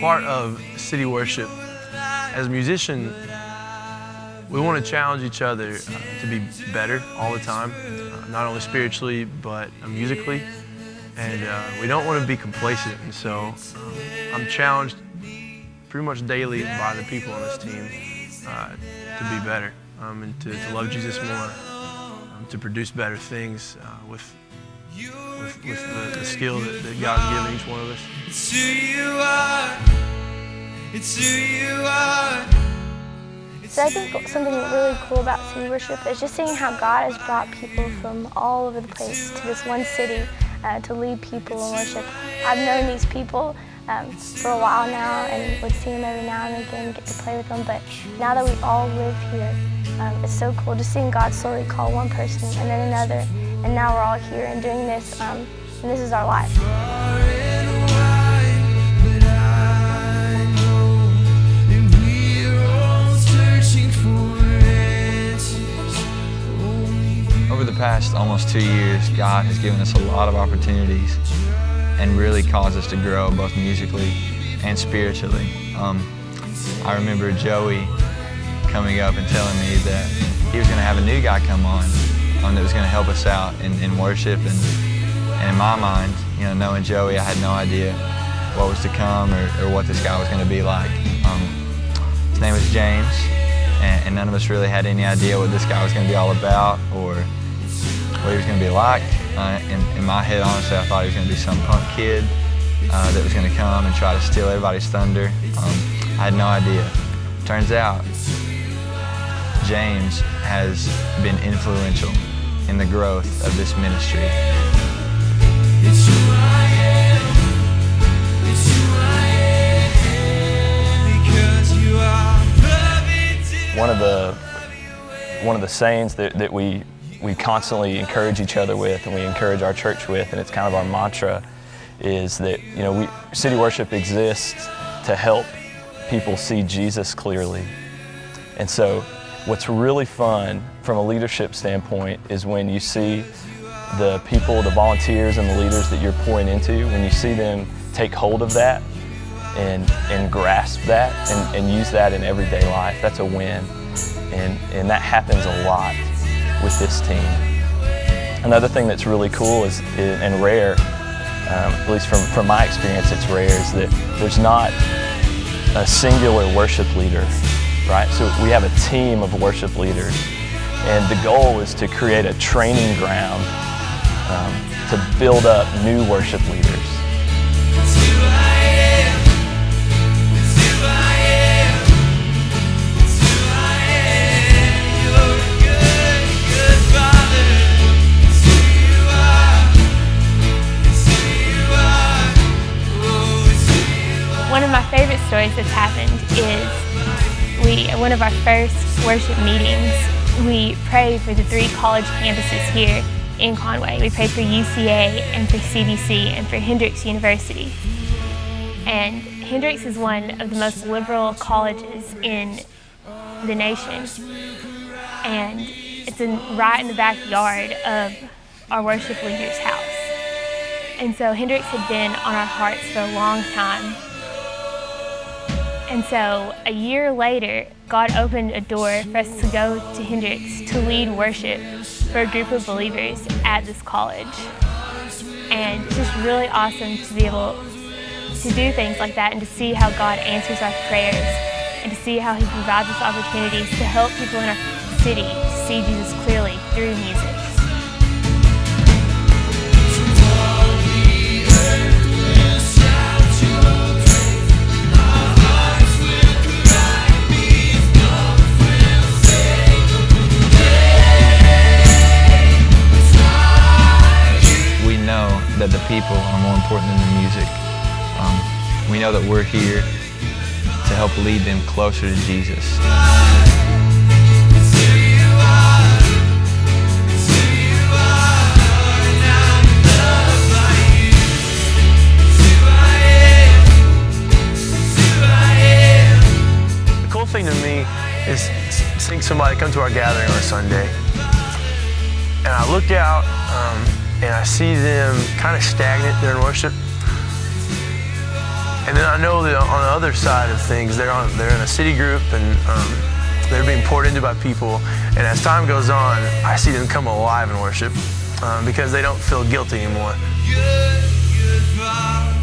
part of City Worship, as a musician, we want to challenge each other to be better all the time, not only spiritually, but musically. And we don't want to be complacent, and so I'm challenged pretty much daily by the people on this team to be better and to love Jesus more, to produce better things with the skill that God's given each one of us. It's who you are. It's who you are. So I think something really cool about City Worship is just seeing how God has brought people from all over the place to this one city to lead people in worship. I've known these people for a while now and would see them every now and again, get to play with them, but now that we all live here, it's so cool just seeing God slowly call one person and then another, and now we're all here and doing this, and this is our life. Over the past almost 2 years, God has given us a lot of opportunities and really caused us to grow both musically and spiritually. I remember Joey coming up and telling me that he was going to have a new guy come on that was going to help us out in worship. And in my mind, you know, knowing Joey, I had no idea what was to come or what this guy was going to be like. His name was James, and none of us really had any idea what this guy was going to be all about or what he was going to be like. In my head, honestly, I thought he was going to be some punk kid that was going to come and try to steal everybody's thunder. I had no idea. Turns out, James has been influential in the growth of this ministry. It's who I am. It's who I am. Because you are perfect. One of the sayings that we constantly encourage each other with, and we encourage our church with, and it's kind of our mantra, is that, you know, City Worship exists to help people see Jesus clearly. And so what's really fun from a leadership standpoint is when you see the people, the volunteers and the leaders that you're pouring into, when you see them take hold of that and grasp that and use that in everyday life, that's a win. And that happens a lot with this team. Another thing that's really cool and rare, at least from my experience it's rare, is that there's not a singular worship leader, right? So we have a team of worship leaders, and the goal is to create a training ground to build up new worship leaders. It's who I am. It's who I am. It's who I am. You're a good, good Father. It's who you are. It's who you are. Oh, it's who you are. One of my favorite stories that's happened is one of our first worship meetings, we prayed for the 3 college campuses here in Conway. We prayed for UCA and for CBC and for Hendrix University. And Hendrix is one of the most liberal colleges in the nation. And it's right in the backyard of our worship leader's house. And so Hendrix had been on our hearts for a long time. And so a year later, God opened a door for us to go to Hendrix to lead worship for a group of believers at this college. And it's just really awesome to be able to do things like that and to see how God answers our prayers and to see how He provides us opportunities to help people in our city to see Jesus clearly through music. That the people are more important than the music. We know that we're here to help lead them closer to Jesus. The cool thing to me is seeing somebody come to our gathering on a Sunday, and I look out and I see them kind of stagnant during worship. And then I know that on the other side of things, they're in a city group, and they're being poured into by people. And as time goes on, I see them come alive in worship because they don't feel guilty anymore. Good Father.